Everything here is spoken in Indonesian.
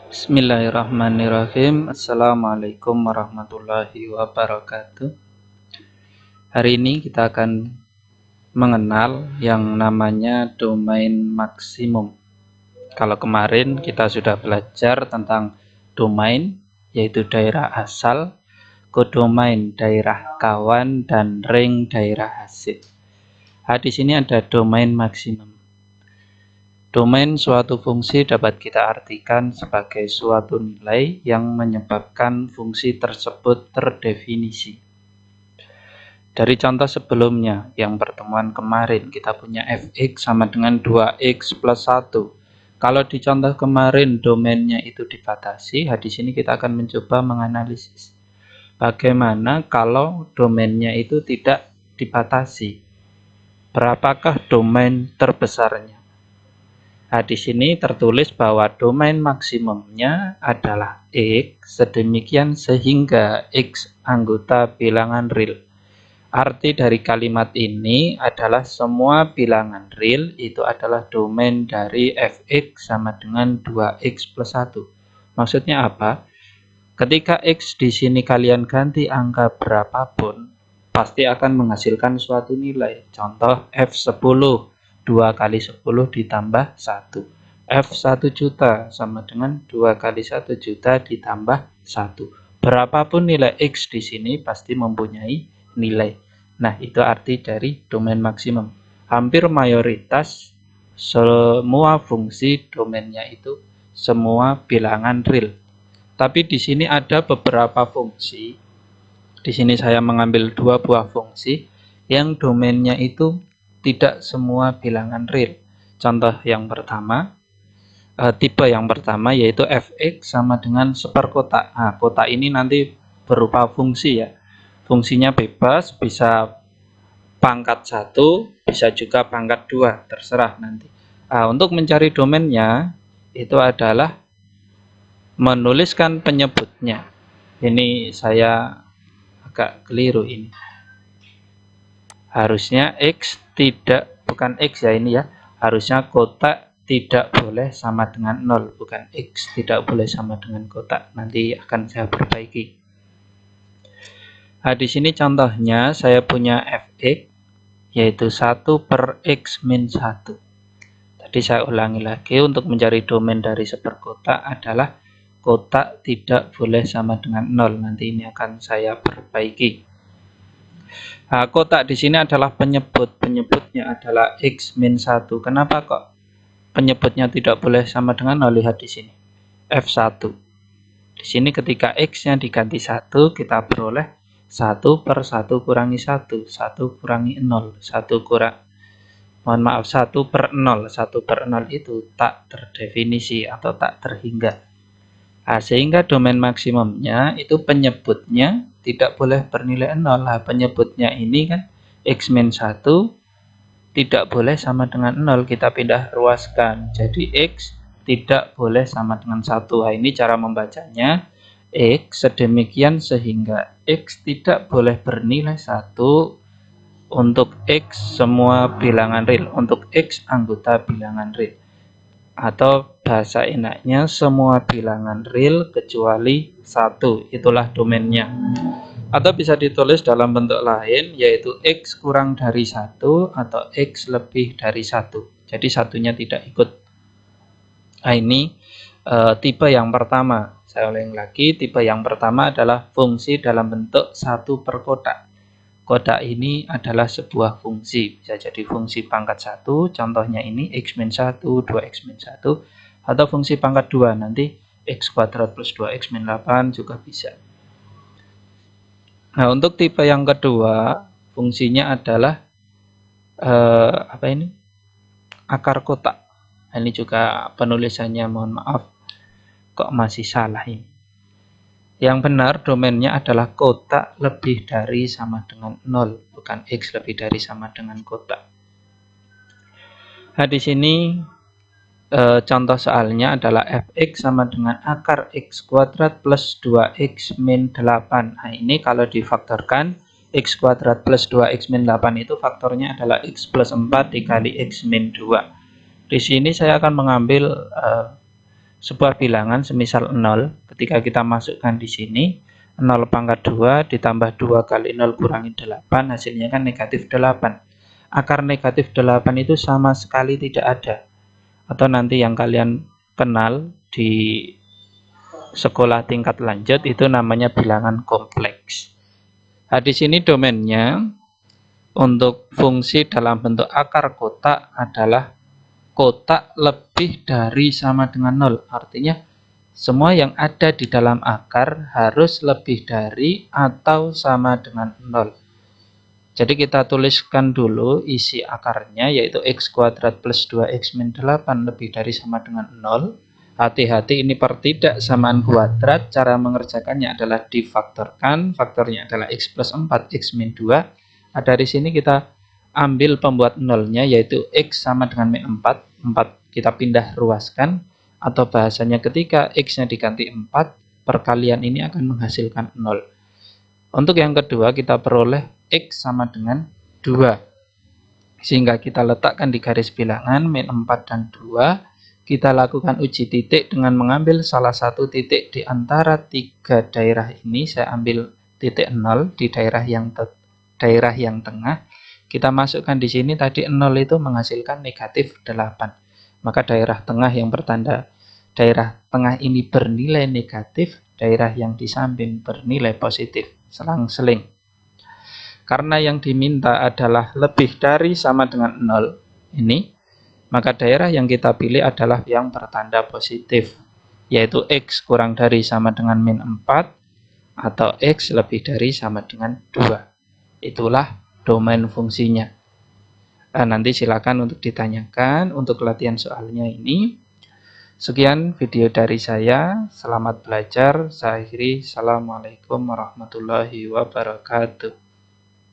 Bismillahirrahmanirrahim. Assalamualaikum warahmatullahi wabarakatuh. Hari ini kita akan mengenal yang namanya domain maksimum. Kalau kemarin kita sudah belajar tentang domain, yaitu daerah asal, kodomain daerah kawan, dan ring daerah hasil. Di sini ada domain maksimum. Domain suatu fungsi dapat kita artikan sebagai suatu nilai yang menyebabkan fungsi tersebut terdefinisi. Dari contoh sebelumnya, yang pertemuan kemarin, kita punya fx sama dengan 2x plus 1. Kalau di contoh kemarin domainnya itu dibatasi, di sini kita akan mencoba menganalisis. Bagaimana kalau domainnya itu tidak dibatasi? Berapakah domain terbesarnya? Di sini tertulis bahwa domain maksimumnya adalah X sedemikian sehingga X anggota bilangan real. Arti dari kalimat ini adalah semua bilangan real itu adalah domain dari fx sama dengan 2x plus 1. Maksudnya apa? Ketika X di sini kalian ganti angka berapapun, pasti akan menghasilkan suatu nilai. Contoh F10. 2 kali 10 ditambah 1. F1 juta sama dengan 2 kali 1 juta ditambah 1. Berapapun nilai X di sini pasti mempunyai nilai. Nah, itu arti dari domain maksimum. Hampir mayoritas semua fungsi domainnya itu semua bilangan real. Tapi di sini ada beberapa fungsi. Di sini saya mengambil 2 buah fungsi yang domainnya itu tidak semua bilangan real. Contoh yang pertama, tipe yang pertama yaitu fx sama dengan seperkotak. Nah, kotak ini nanti berupa fungsi ya. Fungsinya bebas, bisa pangkat 1, bisa juga pangkat 2, terserah nanti. Untuk mencari domainnya itu adalah menuliskan penyebutnya. Ini saya agak keliru ini. Harusnya X bukan X ya ini ya. Harusnya kotak tidak boleh sama dengan 0, bukan X tidak boleh sama dengan kotak. Nanti akan saya perbaiki. Di sini contohnya saya punya fx yaitu 1 per x min 1. Tadi saya ulangi lagi, untuk mencari domain dari seperkotak adalah kotak tidak boleh sama dengan 0. Nanti ini akan saya perbaiki. Kotak di sini adalah penyebut. Penyebutnya adalah x min 1. Kenapa kok penyebutnya tidak boleh sama dengan 0? Lihat di sini. F1. Di sini ketika x-nya diganti 1, kita beroleh 1 per 1 kurangi 1. 1 kurangi 0. 1 per 0. 1 per 0 itu tak terdefinisi atau tak terhingga. Sehingga domain maksimumnya itu penyebutnya tidak boleh bernilai 0. Penyebutnya ini kan x min 1 tidak boleh sama dengan 0. Kita pindah ruaskan. Jadi x tidak boleh sama dengan 1. Ini cara membacanya. X sedemikian sehingga x tidak boleh bernilai 1 untuk x semua bilangan real. Untuk x anggota bilangan real. Atau bahasa enaknya semua bilangan real kecuali 1, itulah domainnya. Atau bisa ditulis dalam bentuk lain yaitu x kurang dari 1 atau x lebih dari 1. Jadi satunya tidak ikut. Ini tipe yang pertama. Saya ulangi lagi, tipe yang pertama adalah fungsi dalam bentuk 1 per kotak. Kotak ini adalah sebuah fungsi, bisa jadi fungsi pangkat 1, contohnya ini x min 1, 2x min 1, atau fungsi pangkat 2, nanti x kuadrat plus 2x min 8 juga bisa. Nah, untuk tipe yang kedua, fungsinya adalah akar kotak. Ini juga penulisannya, mohon maaf, kok masih salah ini. Yang benar domainnya adalah kotak lebih dari sama dengan 0, bukan x lebih dari sama dengan kotak. Di sini contoh soalnya adalah fx sama dengan akar x kuadrat plus 2x min 8. Ini kalau difaktorkan x kuadrat plus 2x min 8 itu faktornya adalah x plus 4 dikali x min 2. Di sini saya akan mengambil sebuah bilangan semisal 0, ketika kita masukkan di sini 0 pangkat 2 ditambah 2 kali 0 kurangi 8, hasilnya kan negatif 8. Akar negatif 8 itu sama sekali tidak ada. Atau nanti yang kalian kenal di sekolah tingkat lanjut itu namanya bilangan kompleks. Nah, di sini domainnya untuk fungsi dalam bentuk akar kotak adalah kotak lebih dari sama dengan 0. Artinya semua yang ada di dalam akar harus lebih dari atau sama dengan 0. Jadi kita tuliskan dulu isi akarnya, yaitu x kuadrat plus 2x min 8 lebih dari sama dengan 0. Hati-hati, ini pertidaksamaan kuadrat. Cara mengerjakannya adalah difaktorkan. Faktornya adalah x plus 4, x min 2. Nah, dari sini kita ambil pembuat nolnya, yaitu x sama dengan min 4. 4 kita pindah ruaskan. Atau bahasanya ketika x-nya diganti 4, perkalian ini akan menghasilkan 0. Untuk yang kedua kita peroleh x sama dengan 2. Sehingga kita letakkan di garis bilangan min 4 dan 2. Kita lakukan uji titik dengan mengambil salah satu titik di antara 3 daerah ini. Saya ambil titik 0 di daerah yang tengah. Kita masukkan di sini, tadi 0 itu menghasilkan negatif 8. Maka daerah tengah yang bertanda daerah tengah ini bernilai negatif, daerah yang di samping bernilai positif. Selang-seling. Karena yang diminta adalah lebih dari sama dengan 0 ini, maka daerah yang kita pilih adalah yang bertanda positif, yaitu x kurang dari sama dengan min 4 atau x lebih dari sama dengan 2. Itulah domain fungsinya. Nanti silakan untuk ditanyakan untuk latihan soalnya ini. Sekian video dari saya. Selamat belajar. Saya akhiri. Assalamualaikum warahmatullahi wabarakatuh.